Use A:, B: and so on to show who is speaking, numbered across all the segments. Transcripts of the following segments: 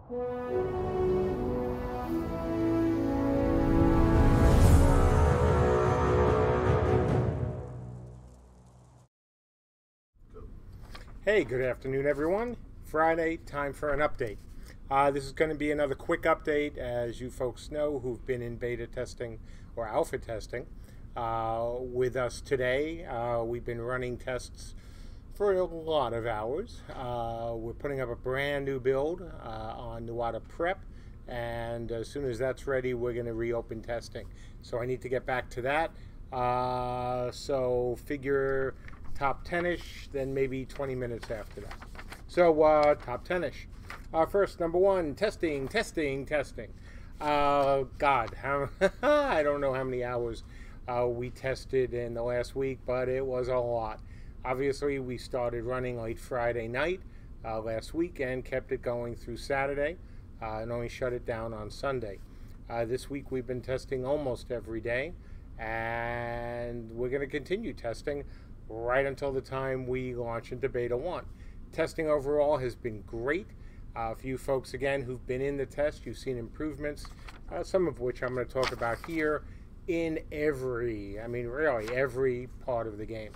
A: Hey, good afternoon, everyone. Friday, time for an update. This is going to be another quick update. As you folks know who've been in beta testing or alpha testing with us today, we've been running tests for a lot of hours. We're putting up a brand new build on Nuada Prep, and as soon as that's ready, we're going to reopen testing. So I need to get back to that. So figure top 10-ish, then maybe 20 minutes after that. So top 10-ish. First, number one, testing. God, I don't know how many hours we tested in the last week, but it was a lot. Obviously, we started running late Friday night last week and kept it going through Saturday and only shut it down on Sunday. This week, we've been testing almost every day, and we're going to continue testing right until the time we launch into Beta 1. Testing overall has been great. For you folks, again, who've been in the test, you've seen improvements, some of which I'm going to talk about here in every part of the game.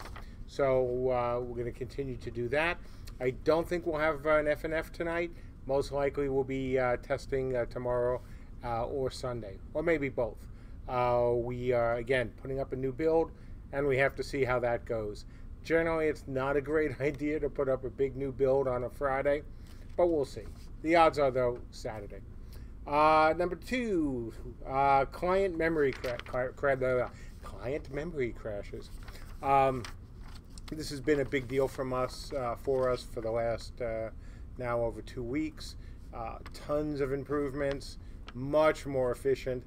A: So we're going to continue to do that. I don't think we'll have an FNF tonight. Most likely we'll be testing tomorrow or Sunday, or maybe both. We are, again, putting up a new build, and we have to see how that goes. Generally, it's not a great idea to put up a big new build on a Friday, but we'll see. The odds are, though, Saturday. Number two, client memory crashes. This has been a big deal for us for the last now over 2 weeks. Tons of improvements, much more efficient,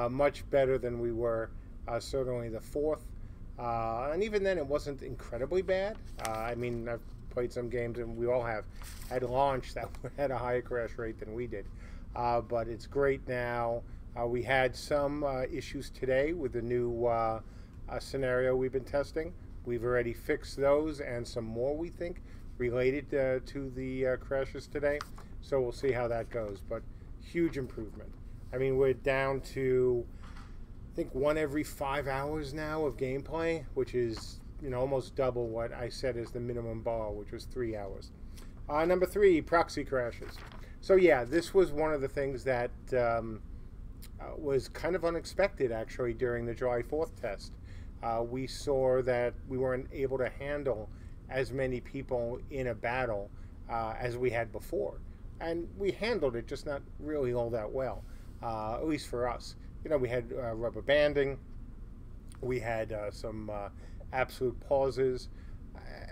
A: much better than we were certainly the 4th. And even then, it wasn't incredibly bad. I mean, I've played some games, and we all have had launch that had a higher crash rate than we did. But it's great now. We had some issues today with the new scenario we've been testing. We've already fixed those and some more, we think, related to the crashes today. So we'll see how that goes. But huge improvement. I mean, we're down to, I think, 1 every 5 hours now of gameplay, which is, you know, almost double what I said is the minimum bar, which was 3 hours. Number 3, proxy crashes. So yeah, this was one of the things that was kind of unexpected, actually, during the July 4th test. We saw that we weren't able to handle as many people in a battle as we had before. And we handled it, just not really all that well, at least for us. You know, we had rubber banding, we had some absolute pauses,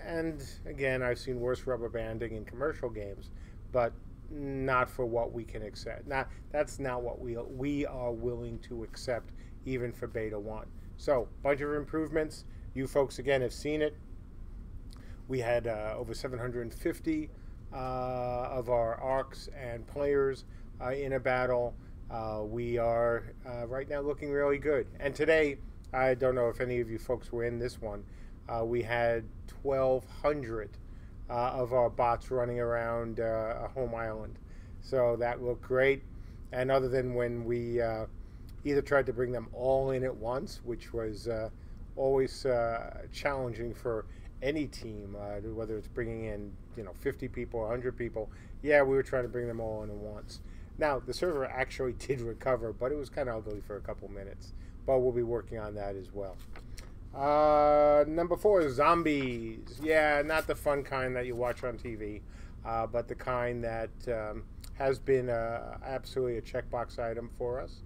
A: and again, I've seen worse rubber banding in commercial games, but not for what we can accept. That's not what we are willing to accept, even for Beta 1. So, bunch of improvements. You folks, again, have seen it. We had over 750 of our arcs and players in a battle. We are right now looking really good. And today, I don't know if any of you folks were in this one, we had 1,200 of our bots running around a home island. So that looked great. And other than when we either tried to bring them all in at once, which was always challenging for any team, whether it's bringing in 50 people or 100 people. Yeah, we were trying to bring them all in at once. Now, the server actually did recover, but it was kind of ugly for a couple minutes. But we'll be working on that as well. Number 4, zombies. Yeah, not the fun kind that you watch on TV, but the kind that has been absolutely a checkbox item for us.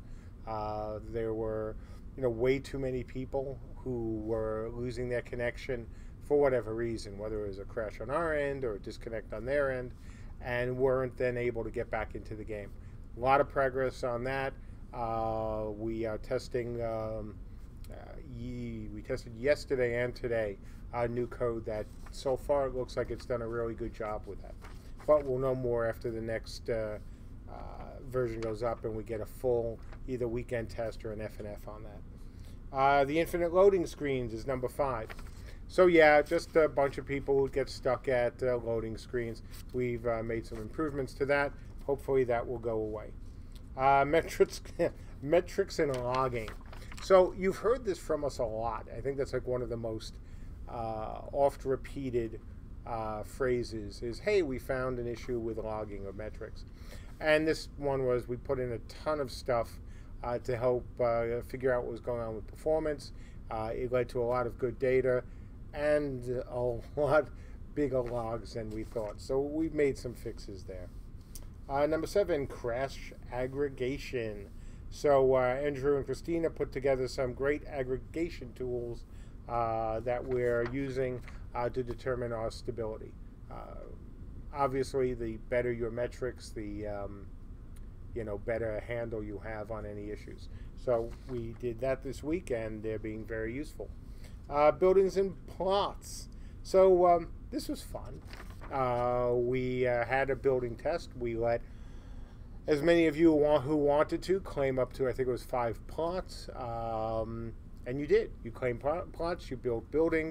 A: There were, way too many people who were losing their connection for whatever reason, whether it was a crash on our end or a disconnect on their end, and weren't then able to get back into the game. A lot of progress on that. We are testing. We tested yesterday and today new code that so far it looks like it's done a really good job with that. But we'll know more after the next version goes up and we get a full either weekend test or an FNF on that. The infinite loading screens is number 5. So yeah, just a bunch of people who get stuck at loading screens. We've made some improvements to that. hopefully that will go away. Metrics and logging. So you've heard this from us a lot. I think that's like one of the most oft repeated phrases is, hey, we found an issue with logging of metrics. And this one was, we put in a ton of stuff to help figure out what was going on with performance. It led to a lot of good data and a lot bigger logs than we thought. So we've made some fixes there. Number 7, crash aggregation. So Andrew and Christina put together some great aggregation tools that we're using to determine our stability. Obviously, the better your metrics, the better handle you have on any issues. So we did that this week, and they're being very useful. Buildings and plots. So this was fun. We had a building test. We let as many of you who wanted to claim up to, I think it was 5 plots, and you did. You claimed plots, you built buildings.